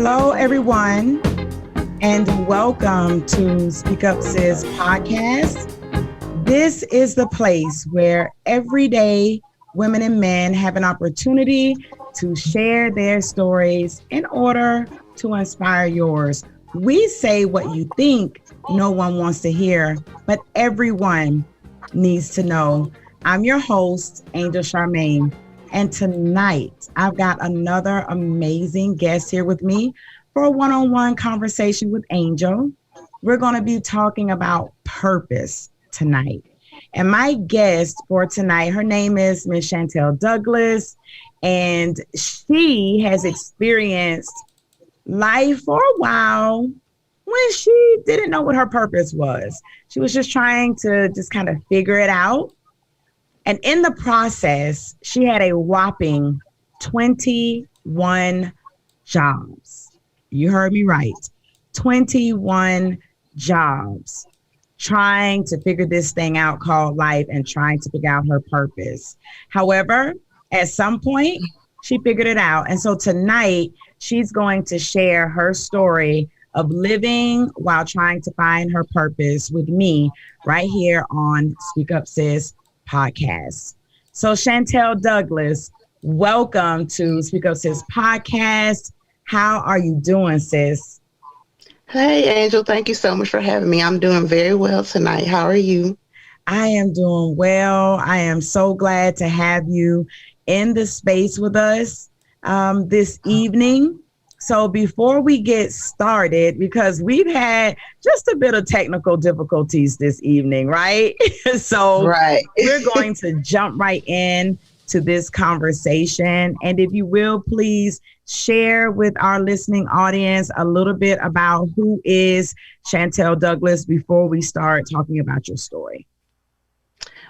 Hello, everyone, and welcome to Speak Up Sis podcast. This is the place where everyday women and men have an opportunity to share their stories in order to inspire yours. We say what you think no one wants to hear, but everyone needs to know. I'm your host, Angel Charmaine. And tonight, I've got another amazing guest here with me for a one-on-one conversation with Angel. We're going to be talking about purpose tonight. And my guest for tonight, her name is Miss Chantelle Douglas, and she has experienced life for a while when she didn't know what her purpose was. She was just trying to kind of figure it out. And in the process, she had a whopping 21 jobs. You heard me right. 21 jobs trying to figure this thing out called life and trying to figure out her purpose. However, at some point, she figured it out. And so tonight, she's going to share her story of living while trying to find her purpose with me right here on Speak Up Sis podcast. So Chantelle Douglas, welcome to Speak Up Sis podcast. How are you doing, sis? Hey, Angel. Thank you so much for having me. I'm doing very well tonight. How are you? I am doing well. I am so glad to have you in the space with us this evening. So before we get started, because we've had just a bit of technical difficulties this evening, right? We're going to jump right in to this conversation. And if you will, please share with our listening audience a little bit about who is Chantelle Douglas before we start talking about your story.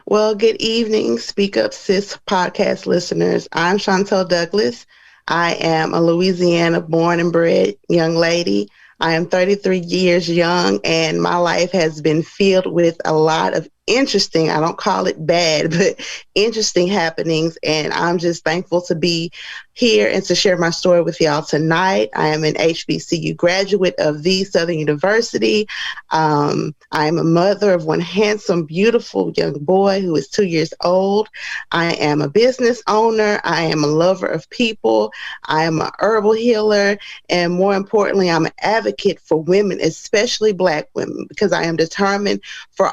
Well, good evening, Speak Up Sis podcast listeners. I'm Chantelle Douglas. I am a Louisiana born and bred young lady. I am 33 years young, and my life has been filled with a lot of interesting, I don't call it bad, but interesting happenings. And I'm just thankful to be here and to share my story with y'all tonight. I am an HBCU graduate of the Southern University. I am a mother of one handsome, beautiful young boy who is 2 years old. I am a business owner. I am a lover of people. I am an herbal healer. And more importantly, I'm an advocate for women, especially Black women, because I am determined for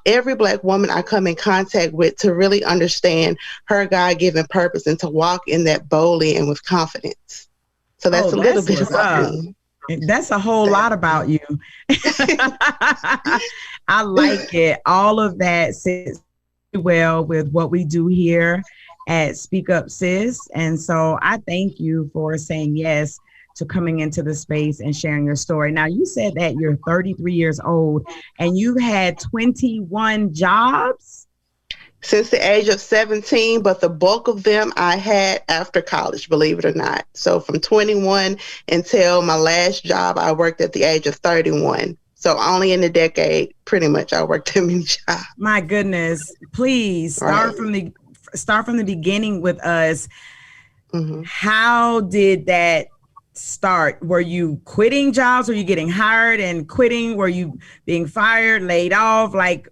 every Black woman I come in contact with to really understand her God-given purpose and to walk in that boldly and with confidence. So that's a little bit about me. That's a whole lot about you. I like it. All of that sits well with what we do here at Speak Up Sis. And so I thank you for saying yes to coming into the space and sharing your story. Now, you said that you're 33 years old and you've had 21 jobs? Since the age of 17, but the bulk of them I had after college, believe it or not. So from 21 until my last job, I worked at the age of 31. So only in a decade, pretty much, I worked that many jobs. My goodness. Please start from the beginning with us. Mm-hmm. How did that start? Were you quitting jobs? Were you getting hired and quitting? Were you being fired, laid off? Like,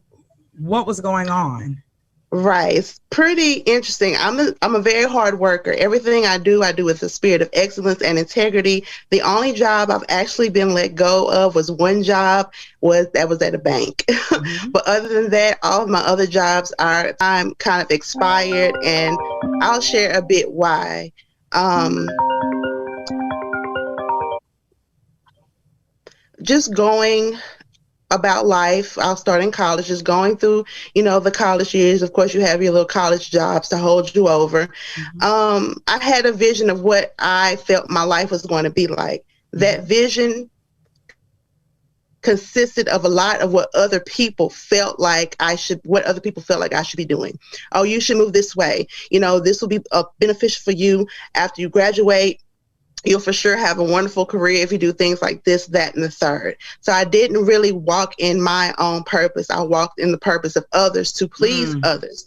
what was going on? Right. It's pretty interesting. I'm a very hard worker. Everything I do with a spirit of excellence and integrity. The only job I've actually been let go of was one job that was at a bank. Mm-hmm. But other than that, all of my other jobs I'm kind of expired, and I'll share a bit why. Just going about life. I'll start in college, just going through, the college years. Of course, you have your little college jobs to hold you over. Mm-hmm. I had a vision of what I felt my life was going to be like. Mm-hmm. That vision consisted of a lot of what other people felt like I should be doing. Oh, you should move this way. This will be beneficial for you after you graduate. You'll for sure have a wonderful career if you do things like this, that, and the third. So I didn't really walk in my own purpose. I walked in the purpose of others to please others.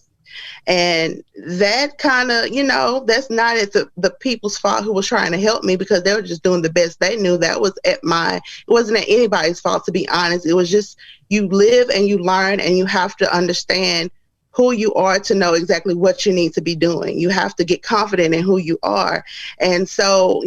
And that kind of, that's not the people's fault who was trying to help me, because they were just doing the best they knew. It wasn't at anybody's fault, to be honest. It was just, you live and you learn, and you have to understand who you are to know exactly what you need to be doing. You have to get confident in who you are. And so,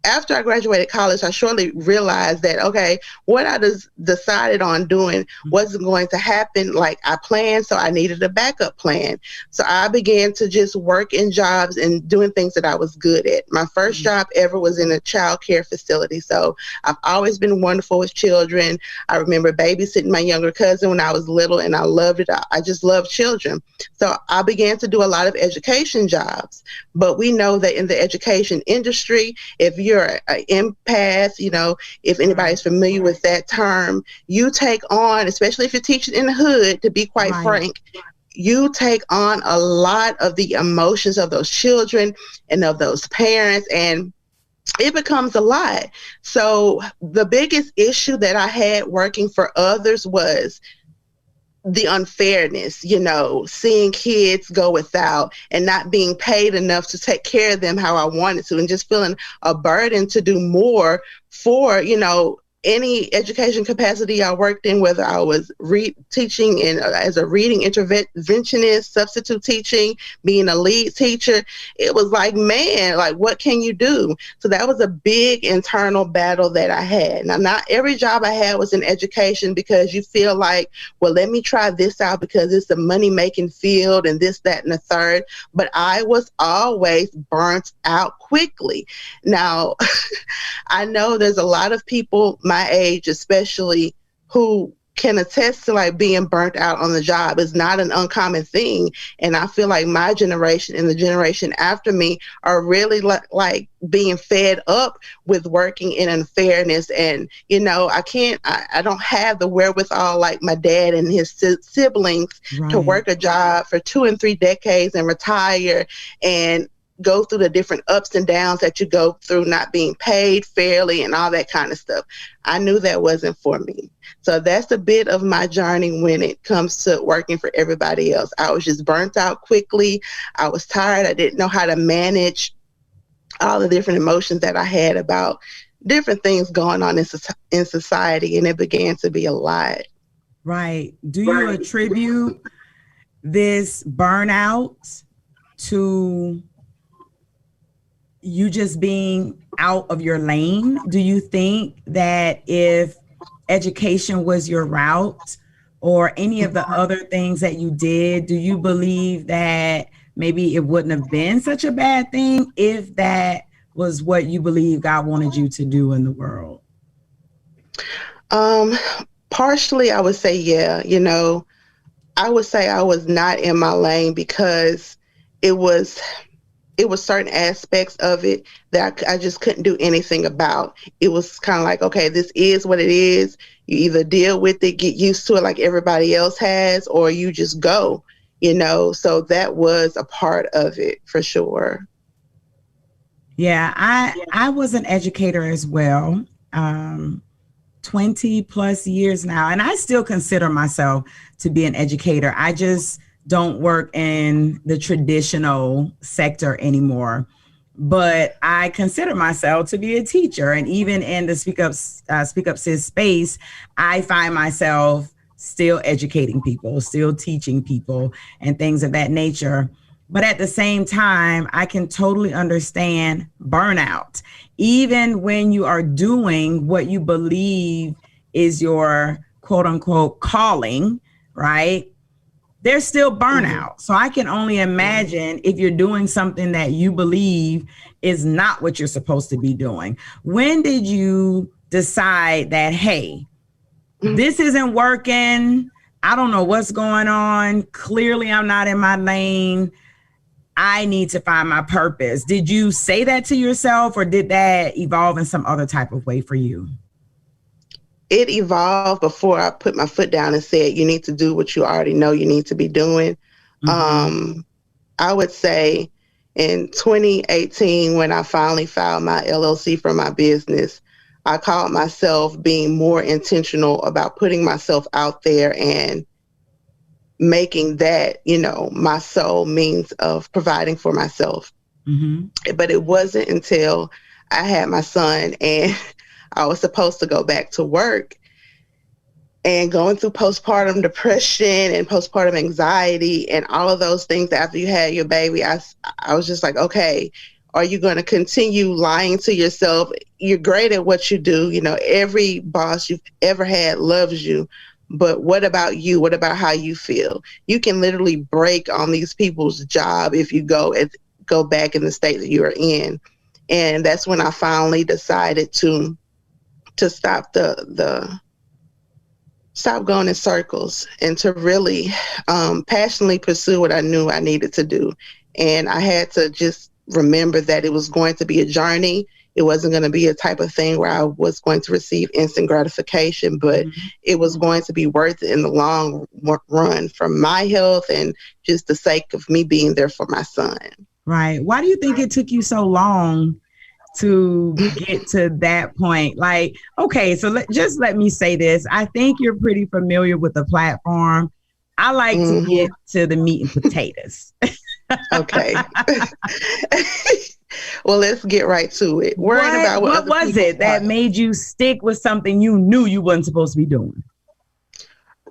after I graduated college, I shortly realized that, okay, what I decided on doing wasn't going to happen like I planned, so I needed a backup plan. So I began to just work in jobs and doing things that I was good at. My first job ever was in a child care facility. So I've always been wonderful with children. I remember babysitting my younger cousin when I was little, and I loved it. I just love children. So I began to do a lot of education jobs. But we know that in the education industry, if you're an empath, if anybody's familiar with that term, you take on, especially if you're teaching in the hood, to be quite frank, you take on a lot of the emotions of those children and of those parents, and it becomes a lot. So the biggest issue that I had working for others was the unfairness, seeing kids go without and not being paid enough to take care of them how I wanted to, and just feeling a burden to do more for, any education capacity I worked in, whether I was teaching as a reading interventionist, substitute teaching, being a lead teacher. It was like, man, like, what can you do? So that was a big internal battle that I had. Now, not every job I had was in education, because you feel like, well, let me try this out because it's a money-making field and this, that, and the third. But I was always burnt out quickly. Now, I know there's a lot of people my age, especially, who can attest to like being burnt out on the job. Is not an uncommon thing. And I feel like my generation and the generation after me are really like being fed up with working in unfairness. And, I don't have the wherewithal like my dad and his siblings to work a job for 2 and 3 decades and retire and go through the different ups and downs that you go through, not being paid fairly and all that kind of stuff. I knew that wasn't for me. So that's a bit of my journey when it comes to working for everybody else. I was just burnt out quickly. I was tired. I didn't know how to manage all the different emotions that I had about different things going on in society, and it began to be a lot. Right. Do you attribute this burnout to you just being out of your lane? Do you think that if education was your route, or any of the other things that you did, do you believe that maybe it wouldn't have been such a bad thing if that was what you believe God wanted you to do in the world? Partially, I would say, yeah. I would say I was not in my lane because it was certain aspects of it that I just couldn't do anything about. It was kind of like, okay, this is what it is. You either deal with it, get used to it like everybody else has, or you just go, So that was a part of it for sure. Yeah, I was an educator as well, 20 plus years now, and I still consider myself to be an educator. I just don't work in the traditional sector anymore, but I consider myself to be a teacher. And even in the Speak Up Sis space, I find myself still educating people, still teaching people and things of that nature. But at the same time, I can totally understand burnout. Even when you are doing what you believe is your quote unquote calling, right? There's still burnout. So I can only imagine if you're doing something that you believe is not what you're supposed to be doing. When did you decide that, hey, this isn't working? I don't know what's going on. Clearly, I'm not in my lane. I need to find my purpose. Did you say that to yourself, or did that evolve in some other type of way for you? It evolved before I put my foot down and said, you need to do what you already know you need to be doing. I would say in 2018, when I finally filed my LLC for my business, I called myself being more intentional about putting myself out there and making that, my sole means of providing for myself. Mm-hmm. But it wasn't until I had my son and I was supposed to go back to work, and going through postpartum depression and postpartum anxiety and all of those things after you had your baby, I was just like, okay, are you going to continue lying to yourself? You're great at what you do. Every boss you've ever had loves you. But what about you? What about how you feel? You can literally break on these people's job if you go back in the state that you are in. And that's when I finally decided to stop stop going in circles and to really passionately pursue what I knew I needed to do. And I had to just remember that it was going to be a journey. It wasn't going to be a type of thing where I was going to receive instant gratification, but it was going to be worth it in the long run for my health and just the sake of me being there for my son. Right. Why do you think it took you so long to get to that point? Like, okay, so let me say this. I think you're pretty familiar with the platform. I like to get to the meat and potatoes. Okay. Well, let's get right to it. What was it that made you stick with something you knew you wasn't supposed to be doing?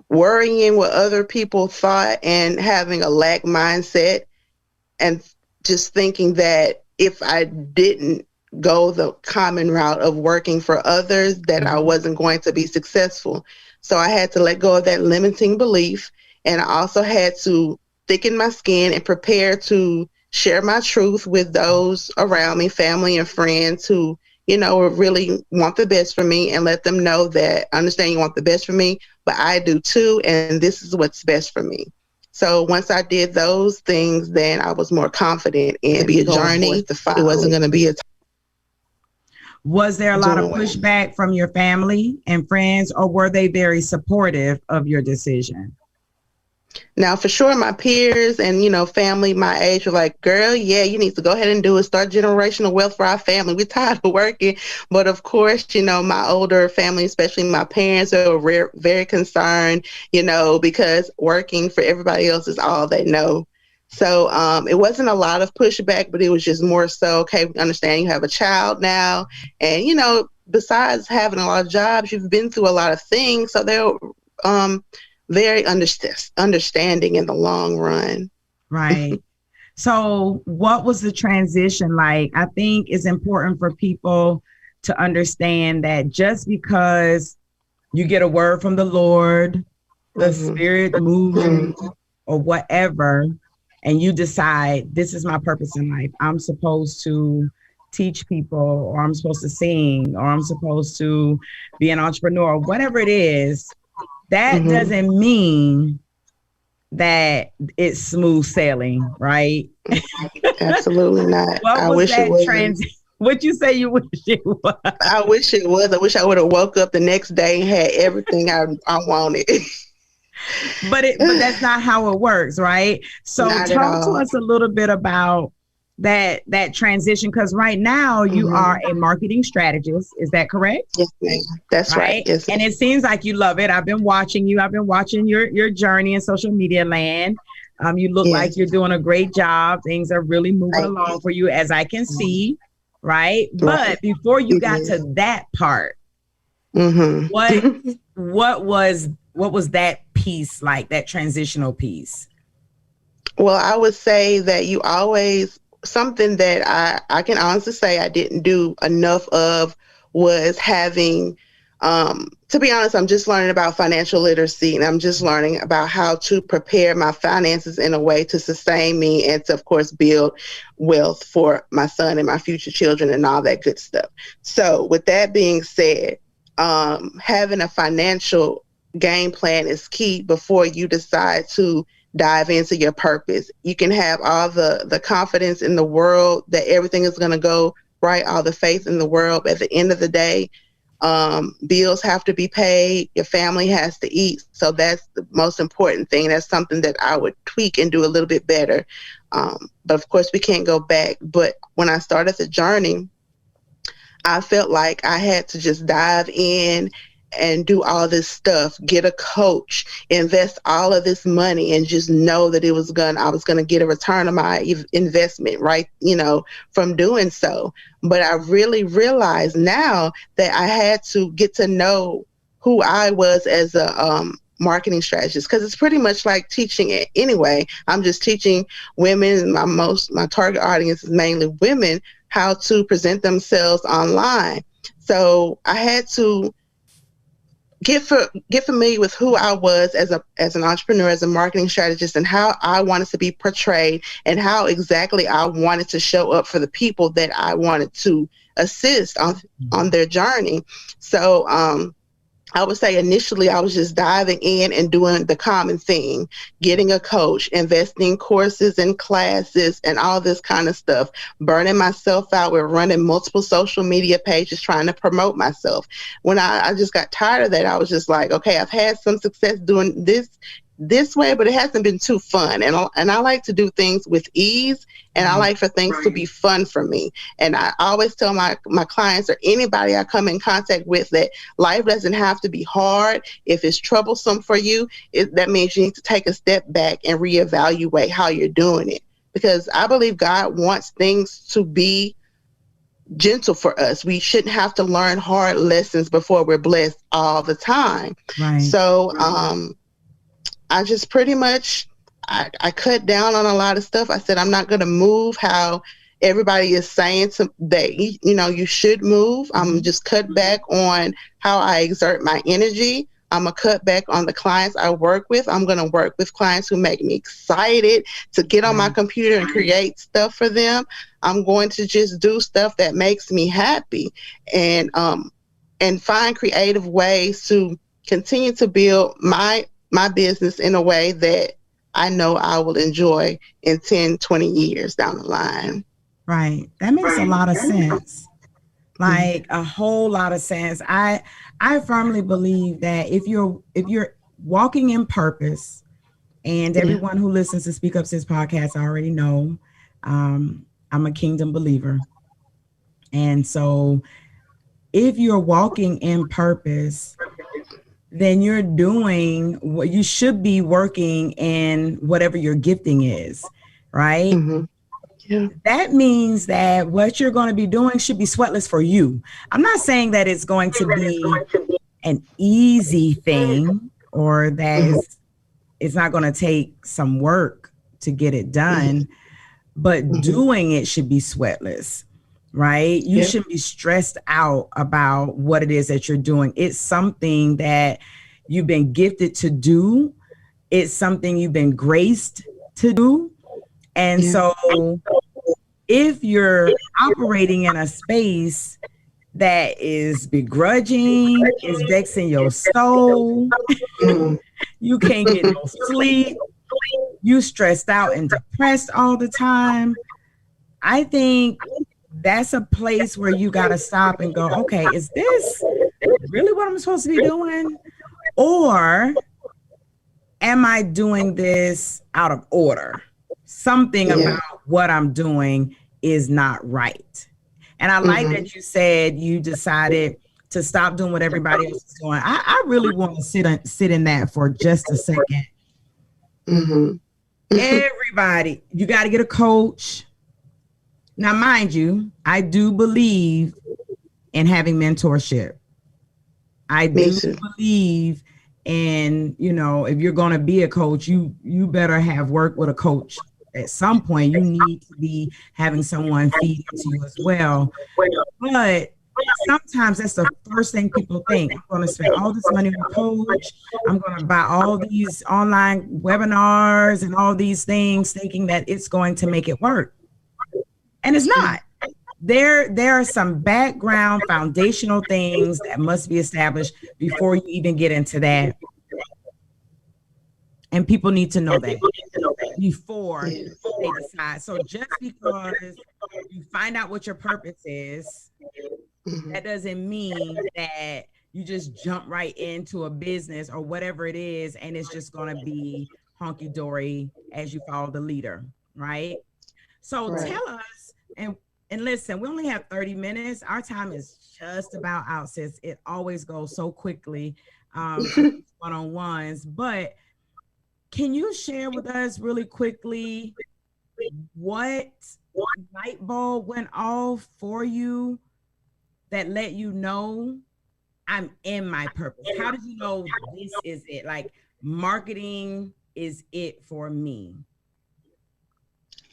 Worrying what other people thought and having a lack mindset, and just thinking that if I didn't go the common route of working for others, that I wasn't going to be successful. So I had to let go of that limiting belief. And I also had to thicken my skin and prepare to share my truth with those around me, family and friends who, really want the best for me, and let them know that I understand you want the best for me, but I do too. And this is what's best for me. So once I did those things, then I was more confident in be a journey. It wasn't going to be a Was there a lot of pushback from your family and friends, or were they very supportive of your decision? Now, for sure, my peers and, family my age were like, girl, yeah, you need to go ahead and do it. Start generational wealth for our family. We're tired of working. But of course, my older family, especially my parents, are very concerned, because working for everybody else is all they know. So it wasn't a lot of pushback, but it was just more so, okay, we understand you have a child now. And, besides having a lot of jobs, you've been through a lot of things. So they're very understanding in the long run. Right. So what was the transition like? I think it's important for people to understand that just because you get a word from the Lord, the Spirit moves you or whatever, and you decide this is my purpose in life. I'm supposed to teach people, or I'm supposed to sing, or I'm supposed to be an entrepreneur, or whatever it is. That doesn't mean that it's smooth sailing, right? Absolutely not. I wish it was. What'd you say you wish it was? I wish it was. I wish I would have woke up the next day and had everything I wanted. But that's not how it works, right? So talk to us a little bit about that transition, because right now you are a marketing strategist. Is that correct? Yes, ma'am. That's right. Yes, and it seems like you love it. I've been watching you. I've been watching your journey in social media land. You look like you're doing a great job. Things are really moving along for you, as I can see, right? But before you got to that part, what was that piece like, that transitional piece? Well, I would say that you always, something that I can honestly say I didn't do enough of was having, to be honest, I'm just learning about financial literacy, and I'm just learning about how to prepare my finances in a way to sustain me and to, of course, build wealth for my son and my future children and all that good stuff. So with that being said, having a financial game plan is key before you decide to dive into your purpose. You can have all the confidence in the world that everything is going to go right, all the faith in the world. But at the end of the day, bills have to be paid. Your family has to eat. So that's the most important thing. That's something that I would tweak and do a little bit better. But of course, we can't go back. But when I started the journey, I felt like I had to just dive in and do all this stuff, get a coach, invest all of this money, and just know that I was gonna get a return on my investment, right? From doing so. But I really realized now that I had to get to know who I was as a marketing strategist, because it's pretty much like teaching it anyway. I'm just teaching women. My target audience is mainly women, how to present themselves online. So I had to get familiar with who I was as an entrepreneur, as a marketing strategist, and how I wanted to be portrayed, and how exactly I wanted to show up for the people that I wanted to assist on their journey. So I would say initially I was just diving in and doing the common thing, getting a coach, investing in courses and classes and all this kind of stuff, burning myself out with running multiple social media pages, trying to promote myself. When I just got tired of that, I was just like, okay, I've had some success doing this way, but it hasn't been too fun. And I like to do things with ease, and I like for things to be fun for me. And I always tell my clients or anybody I come in contact with that life doesn't have to be hard. If it's troublesome for you, that means you need to take a step back and reevaluate how you're doing it. Because I believe God wants things to be gentle for us. We shouldn't have to learn hard lessons before we're blessed all the time. Right. So, I just pretty much, I cut down on a lot of stuff. I said, I'm not going to move how everybody is saying that, you should move. I'm just cut back on how I exert my energy. I'm going to cut back on the clients I work with. I'm going to work with clients who make me excited to get on my computer and create stuff for them. I'm going to just do stuff that makes me happy, and find creative ways to continue to build my business in a way that I know I will enjoy in 10, 20 years down the line. Right. That makes a lot of sense. Like a whole lot of sense. I firmly believe that if you're walking in purpose, and everyone who listens to Speak Up Sis podcast already know, I'm a kingdom believer. And so if you're walking in purpose, then you're doing what you should be working in, whatever your gifting is, right? Mm-hmm. Yeah. That means that what you're going to be doing should be sweatless for you. I'm not saying that it's going to be an easy thing, or that it's not going to take some work to get it done, but doing it should be sweatless. Right? You shouldn't be stressed out about what it is that you're doing. It's something that you've been gifted to do. It's something you've been graced to do. And so if you're operating in a space that is begrudging, is vexing your soul, you can't get no sleep, you stressed out and depressed all the time, I think that's a place where you got to stop and go, okay, is this really what I'm supposed to be doing? Or am I doing this out of order? Something about what I'm doing is not right. And I like that you said you decided to stop doing what everybody else is doing. I really want to sit in that for just a second. Everybody, you got to get a coach. Now, mind you, I do believe in having mentorship. I do believe in, if you're going to be a coach, you better have worked with a coach. At some point, you need to be having someone feed into you as well. But sometimes that's the first thing people think. I'm going to spend all this money on a coach. I'm going to buy all these online webinars and all these things, thinking that it's going to make it work. And it's not. There are some background foundational things that must be established before you even get into that. And people need to know that before they decide. So just because you find out what your purpose is, that doesn't mean that you just jump right into a business or whatever it is, and it's just going to be honky-dory as you follow the leader, right? So tell us, and And listen, we only have 30 minutes. Our time is just about out, sis. It always goes so quickly for these one-on-ones. But can you share with us really quickly what light bulb went off for you that let you know I'm in my purpose? How did you know this is it? Like marketing is it for me?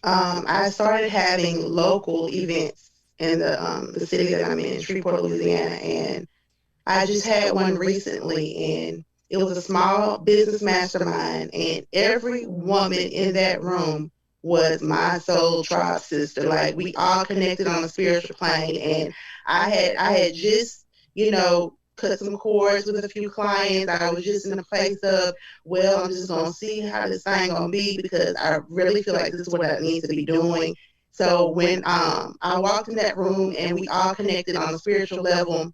I started having local events in the city that I'm in, Shreveport, Louisiana, and I just had one recently, and it was a small business mastermind, and every woman in that room was my soul tribe sister. Like, we all connected on a spiritual plane, and I had just, cut some cords with a few clients. I was just in a place of, well, I'm just gonna see how this thing gonna be, because I really feel like this is what I need to be doing. So when I walked in that room and we all connected on a spiritual level,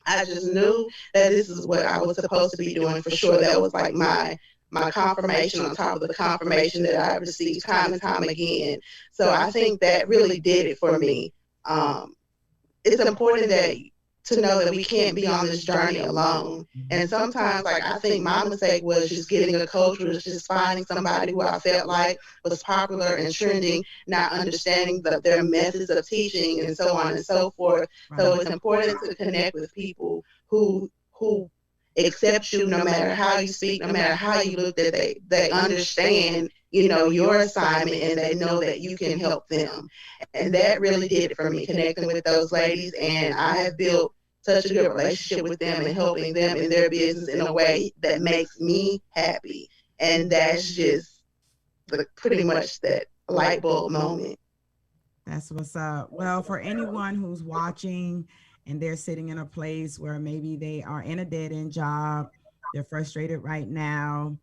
I just knew that this is what I was supposed to be doing for sure. That was like my confirmation on top of the confirmation that I received time and time again. So I think that really did it for me. It's important that to know that we can't be on this journey alone. And sometimes, like, I think my mistake was just getting a coach, was just finding somebody who I felt like was popular and trending, not understanding their methods of teaching and so on and so forth. Right. So it's important to connect with people who accept you no matter how you speak, no matter how you look, that they understand, your assignment, and they know that you can help them. And that really did it for me, connecting with those ladies. And I have built such a good relationship with them and helping them in their business in a way that makes me happy. And that's just pretty much that light bulb moment. That's what's up. Well, for anyone who's watching and they're sitting in a place where maybe they are in a dead-end job, they're frustrated right now,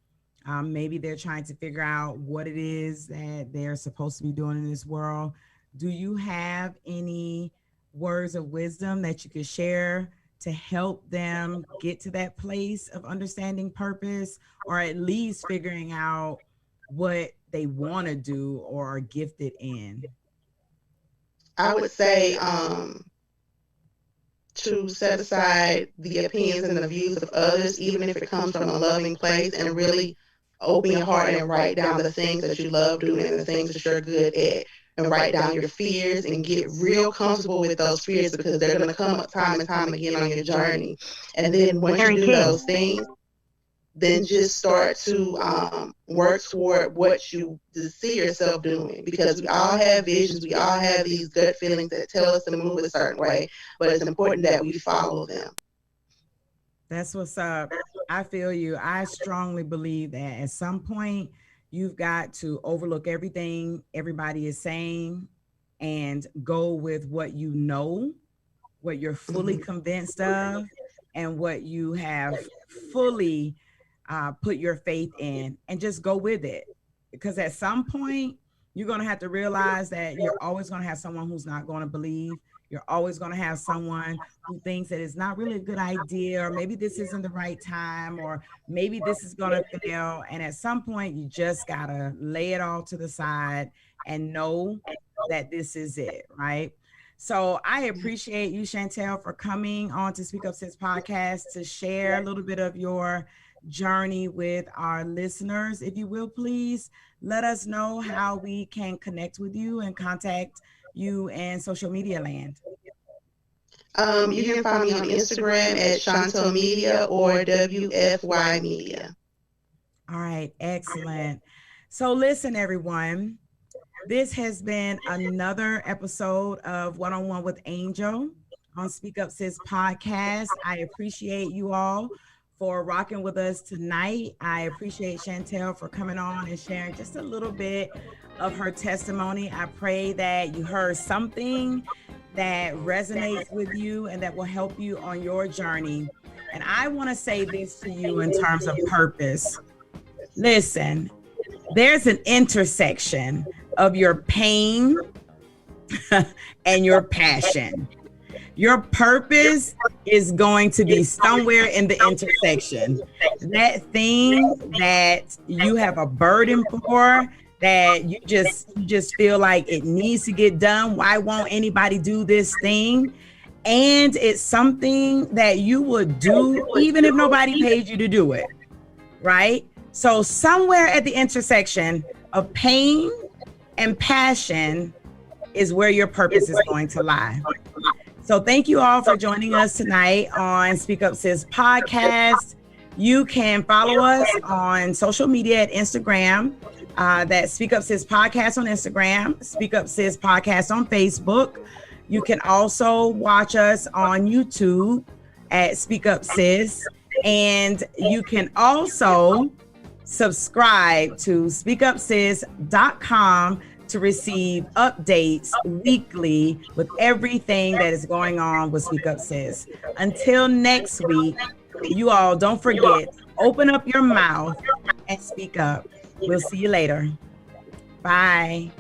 maybe they're trying to figure out what it is that they're supposed to be doing in this world. Do you have any words of wisdom that you could share to help them get to that place of understanding purpose, or at least figuring out what they want to do or are gifted in? I would say to set aside the opinions and the views of others, even if it comes from a loving place, and really open your heart and write down the things that you love doing and the things that you're good at, and write down your fears and get real comfortable with those fears, because they're going to come up time and time again on your journey. And then once you do those things, then just start to work toward what you see yourself doing, because we all have visions, we all have these gut feelings that tell us to move a certain way, but it's important that we follow them. That's what's up. I feel you. I strongly believe that at some point you've got to overlook everything everybody is saying and go with what you know, what you're fully convinced of, and what you have fully put your faith in, and just go with it. Because at some point, you're going to have to realize that you're always going to have someone who's not going to believe. You're always going to have someone who thinks that it's not really a good idea, or maybe this isn't the right time, or maybe this is going to fail. And at some point, you just got to lay it all to the side and know that this is it, right? So I appreciate you, Chantelle, for coming on to Speak Up Sis podcast to share a little bit of your journey with our listeners. If you will, please let us know how we can connect with you and contact you in social media land. You can find me on Instagram at Chantelle Media or WFY Media. All right, excellent. So listen, everyone, this has been another episode of One-on-One with Angel on Speak Up Sis podcast. I appreciate you all for rocking with us tonight. I appreciate Chantelle for coming on and sharing just a little bit of her testimony. I pray that you heard something that resonates with you and that will help you on your journey. And I want to say this to you in terms of purpose. Listen, there's an intersection of your pain and your passion. Your purpose is going to be somewhere in the intersection. That thing that you have a burden for, that you just feel like it needs to get done. Why won't anybody do this thing? And it's something that you would do even if nobody paid you to do it, right? So somewhere at the intersection of pain and passion is where your purpose is going to lie. So thank you all for joining us tonight on Speak Up Sis podcast. You can follow us on social media at Instagram. That's Speak Up Sis podcast on Instagram, Speak Up Sis podcast on Facebook. You can also watch us on YouTube at Speak Up Sis. And you can also subscribe to speakupsis.com to receive updates weekly with everything that is going on with Speak Up Sis. Until next week, you all don't forget, open up your mouth and speak up. We'll see you later. Bye.